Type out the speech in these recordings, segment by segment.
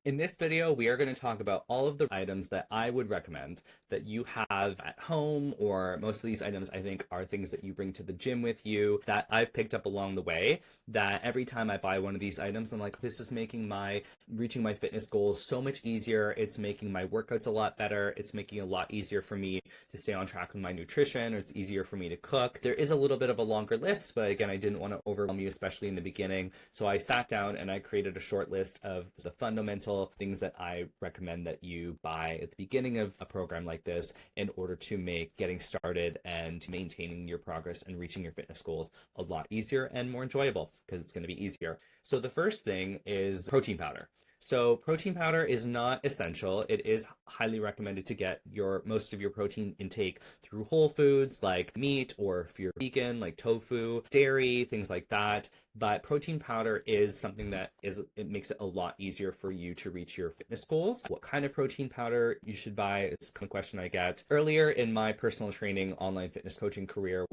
In this video, we are going to talk about all of the items that I would recommend that you have at home, or most of these items I think are things that you bring to the gym with you that I've picked up along the way, that every time I buy one of these items, I'm like, this is making my reaching my fitness goals so much easier. It's making my workouts a lot better. It's making it a lot easier for me to stay on track with my nutrition, or it's easier for me to cook. There is a little bit of a longer list, but again, I didn't want to overwhelm you, especially in the beginning. So I sat down and I created a short list of the fundamental things that I recommend that you buy at the beginning of a program like this in order to make getting started and maintaining your progress and reaching your fitness goals a lot easier and more enjoyable, because it's going to be easier. So the first thing is protein powder. So protein powder is not essential. It is highly recommended to get most of your protein intake through whole foods like meat, or if you're vegan, like tofu, dairy, things like that. But protein powder is something that it makes it a lot easier for you to reach your fitness goals. What kind of protein powder you should buy is a question I get. Earlier in my personal training online fitness coaching career,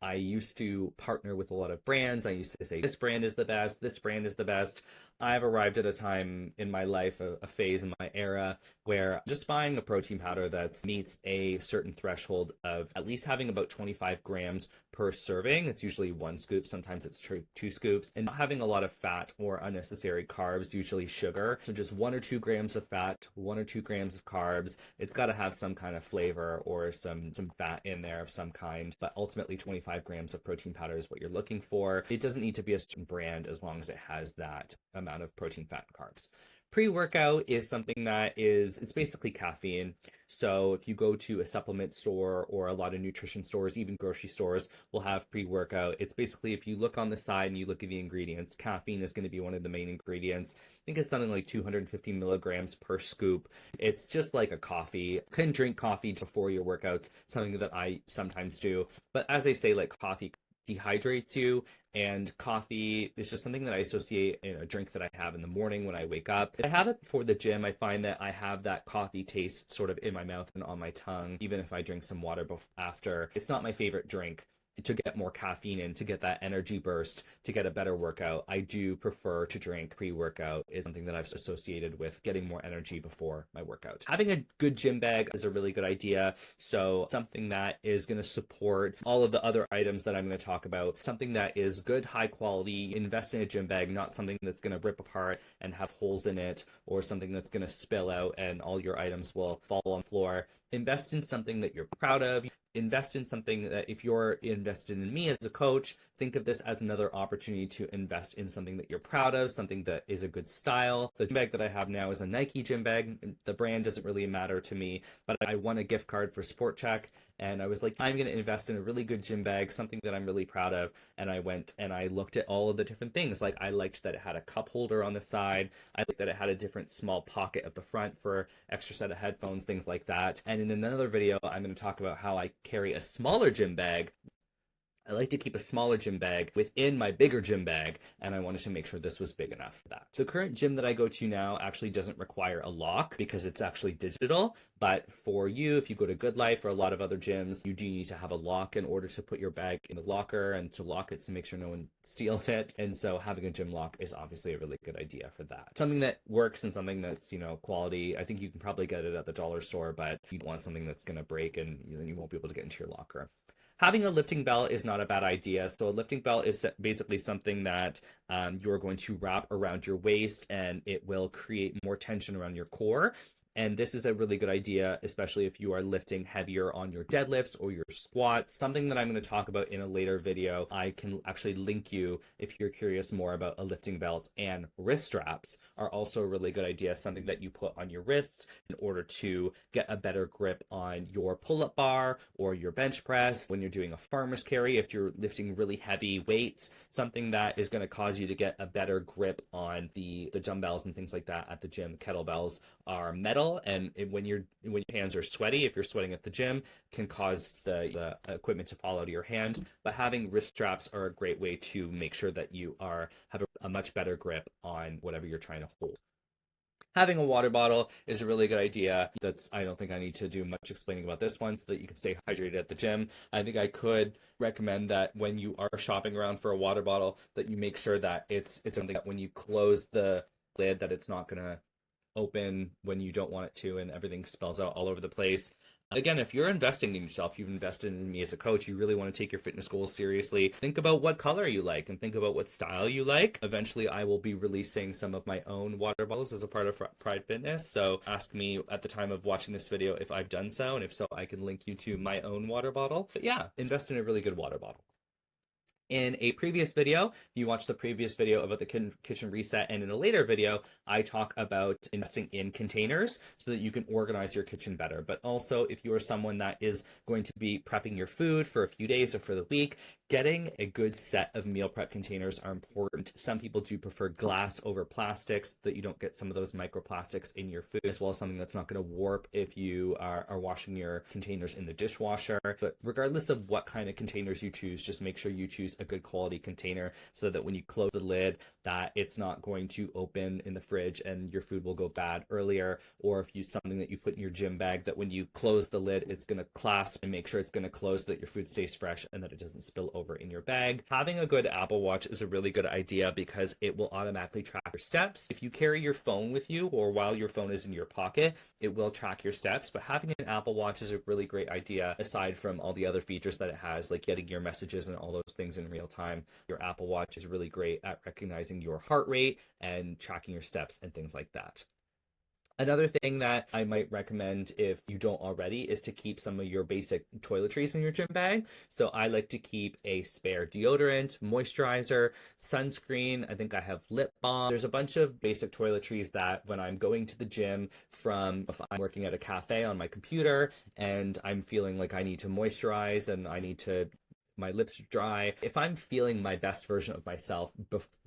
I used to partner with a lot of brands. I used to say, this brand is the best, this brand is the best. I've arrived at a time in my life, a phase in my era, where just buying a protein powder that meets a certain threshold of at least having about 25 grams per serving. It's usually one scoop, sometimes it's two scoops, and not having a lot of fat or unnecessary carbs, usually sugar. So just 1 or 2 grams of fat, 1 or 2 grams of carbs. It's got to have some kind of flavor or some fat in there of some kind, but ultimately 25 grams of protein powder is what you're looking for. It doesn't need to be a certain brand as long as it has that amount of protein, fat, and carbs. Pre-workout is something it's basically caffeine. So if you go to a supplement store, or a lot of nutrition stores, even grocery stores will have pre-workout. It's basically, if you look on the side and you look at the ingredients, caffeine is going to be one of the main ingredients. I think it's something like 250 milligrams per scoop. It's just like a coffee. You can drink coffee before your workouts, something that I sometimes do. But as they say, like, coffee dehydrates you, and coffee is just something that I associate in a drink that I have in the morning when I wake up. If I have it before the gym, I find that I have that coffee taste sort of in my mouth and on my tongue, even if I drink some water after. It's not my favorite drink to get more caffeine in, to get that energy burst, to get a better workout. I do prefer to drink pre-workout. It's something that I've associated with getting more energy before my workout. Having a good gym bag is a really good idea. So something that is going to support all of the other items that I'm going to talk about, something that is good, high quality. Invest in a gym bag, not something that's going to rip apart and have holes in it, or something that's going to spill out and all your items will fall on the floor. Invest in something that you're proud of. Invest in something that, if you're invested in me as a coach, think of this as another opportunity to invest in something that you're proud of, something that is a good style. The gym bag that I have now is a Nike gym bag. The brand doesn't really matter to me, but I won a gift card for Sport Check, and I was like, I'm going to invest in a really good gym bag, something that I'm really proud of. And I went and I looked at all of the different things. Like, I liked that it had a cup holder on the side. I liked that it had a different small pocket at the front for extra set of headphones, things like that. And in another video, I'm going to talk about how I carry a smaller gym bag. I like to keep a smaller gym bag within my bigger gym bag, and I wanted to make sure this was big enough for that. The current gym that I go to now actually doesn't require a lock because it's actually digital, but for you, if you go to Good Life or a lot of other gyms, you do need to have a lock in order to put your bag in the locker and to lock it to make sure no one steals it. And so having a gym lock is obviously a really good idea for that. Something that works and something that's, quality. I think you can probably get it at the dollar store, but you want something that's going to break and then you won't be able to get into your locker. Having a lifting belt is not a bad idea. So a lifting belt is basically something that you're going to wrap around your waist, and it will create more tension around your core. And this is a really good idea, especially if you are lifting heavier on your deadlifts or your squats. Something that I'm going to talk about in a later video. I can actually link you if you're curious more about a lifting belt. And wrist straps are also a really good idea, something that you put on your wrists in order to get a better grip on your pull-up bar or your bench press. When you're doing a farmer's carry, if you're lifting really heavy weights, something that is going to cause you to get a better grip on the dumbbells and things like that at the gym. Kettlebells are metal, and when your hands are sweaty, if you're sweating at the gym, can cause the equipment to fall out of your hand. But having wrist straps are a great way to make sure that you have a much better grip on whatever you're trying to hold. Having a water bottle is a really good idea. I don't think I need to do much explaining about this one, so that you can stay hydrated at the gym. I think I could recommend that when you are shopping around for a water bottle, that you make sure that it's something that when you close the lid, that it's not going to open when you don't want it to and everything spells out all over the place. Again, if you're investing in yourself, you've invested in me as a coach, you really want to take your fitness goals seriously, think about what color you like and think about what style you like. Eventually, I will be releasing some of my own water bottles as a part of Pride Fitness. So ask me at the time of watching this video if I've done so. And if so, I can link you to my own water bottle. But yeah, invest in a really good water bottle. In a previous video, if you watched the previous video about the kitchen reset, and in a later video, I talk about investing in containers so that you can organize your kitchen better. But also, if you are someone that is going to be prepping your food for a few days or for the week, getting a good set of meal prep containers are important. Some people do prefer glass over plastics so that you don't get some of those microplastics in your food, as well as something that's not going to warp if you are washing your containers in the dishwasher. But regardless of what kind of containers you choose, just make sure you choose a good quality container so that when you close the lid, that it's not going to open in the fridge and your food will go bad earlier. Or if you something that you put in your gym bag, that when you close the lid, it's going to clasp, and make sure it's going to close so that your food stays fresh and that it doesn't spill over in your bag. Having a good Apple Watch is a really good idea because it will automatically track your steps. If you carry your phone with you or while your phone is in your pocket, it will track your steps. But having an Apple Watch is a really great idea, aside from all the other features that it has, like getting your messages and all those things in real time. Your Apple Watch is really great at recognizing your heart rate and tracking your steps and things like that. Another thing that I might recommend if you don't already is to keep some of your basic toiletries in your gym bag. So I like to keep a spare deodorant, moisturizer, sunscreen. I think I have lip balm. There's a bunch of basic toiletries that when I'm going to the gym, from if I'm working at a cafe on my computer and I'm feeling like I need to moisturize and I need to my lips are dry. If I'm feeling my best version of myself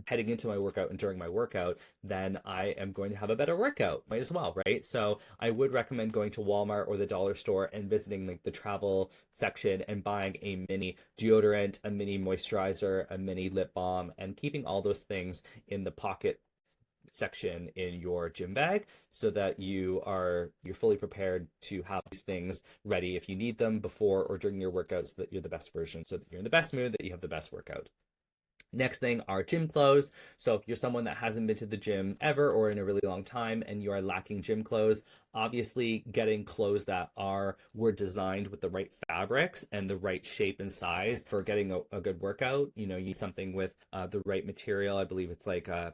heading into my workout and during my workout, then I am going to have a better workout. Might as well, right? So I would recommend going to Walmart or the dollar store and visiting like the travel section and buying a mini deodorant, a mini moisturizer, a mini lip balm, and keeping all those things in the pocket section in your gym bag so that you're fully prepared to have these things ready if you need them before or during your workout, so that you're the best version, so that you're in the best mood, that you have the best workout. Next thing are gym clothes. So if you're someone that hasn't been to the gym ever or in a really long time and you are lacking gym clothes, obviously getting clothes that were designed with the right fabrics and the right shape and size for getting a good workout. You need something with the right material. I believe it's like a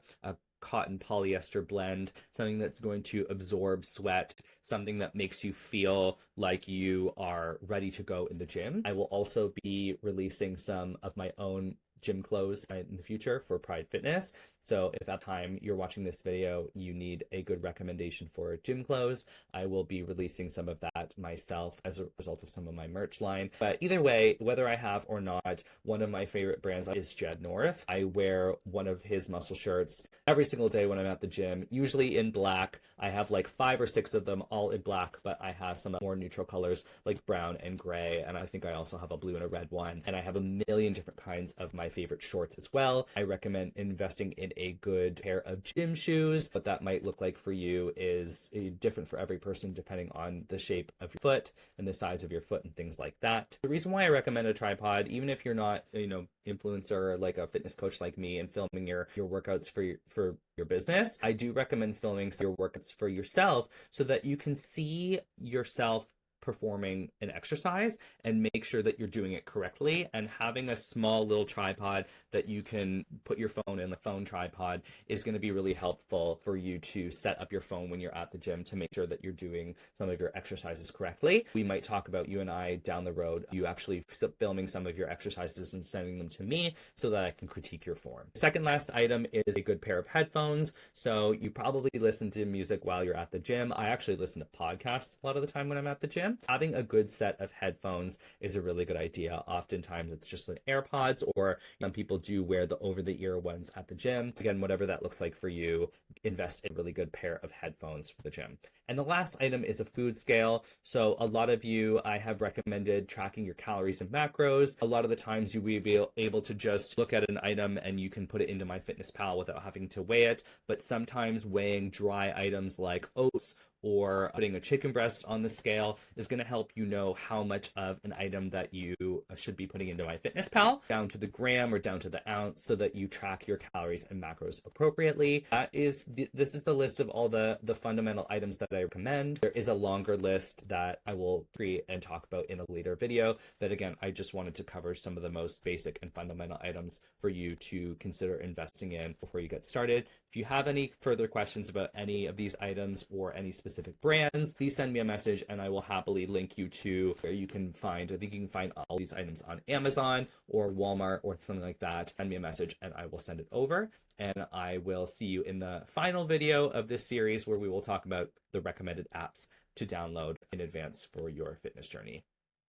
cotton polyester blend, something that's going to absorb sweat, something that makes you feel like you are ready to go in the gym. I will also be releasing some of my own gym clothes in the future for Pride Fitness. So if at the time you're watching this video, you need a good recommendation for gym clothes, I will be releasing some of that myself as a result of some of my merch line. But either way, whether I have or not, one of my favorite brands is Jed North. I wear one of his muscle shirts every single day when I'm at the gym, usually in black. I have like 5 or 6 of them all in black, but I have some more neutral colors like brown and gray. And I think I also have a blue and a red one. And I have a million different kinds of my favorite shorts as well. I recommend investing in a good pair of gym shoes. What that might look like for you is different for every person depending on the shape of your foot and the size of your foot and things like that. The reason why I recommend a tripod, even if you're not, influencer like a fitness coach like me and filming your workouts for your business, I do recommend filming your workouts for yourself so that you can see yourself performing an exercise and make sure that you're doing it correctly. And having a small little tripod that you can put your phone in, the phone tripod, is going to be really helpful for you to set up your phone when you're at the gym to make sure that you're doing some of your exercises correctly. We might talk about, you and I down the road, you actually filming some of your exercises and sending them to me so that I can critique your form. Second last item is a good pair of headphones. So you probably listen to music while you're at the gym. I actually listen to podcasts a lot of the time when I'm at the gym. Having a good set of headphones is a really good idea. Oftentimes it's just an AirPods, or some people do wear the over-the-ear ones at the gym. Again, whatever that looks like for you, invest in a really good pair of headphones for the gym. And the last item is a food scale. So a lot of you, I have recommended tracking your calories and macros. A lot of the times you will be able to just look at an item and you can put it into MyFitnessPal without having to weigh it. But sometimes weighing dry items like oats or putting a chicken breast on the scale is going to help you know how much of an item that you should be putting into MyFitnessPal, down to the gram or down to the ounce, so that you track your calories and macros appropriately. This is the list of all the fundamental items that I recommend. There is a longer list that I will create and talk about in a later video, but again, I just wanted to cover some of the most basic and fundamental items for you to consider investing in before you get started. If you have any further questions about any of these items or any specific brands, please send me a message and I will happily link you to where you can find, I think you can find all these items on Amazon or Walmart or something like that. Send me a message and I will send it over. And I will see you in the final video of this series, where we will talk about the recommended apps to download in advance for your fitness journey.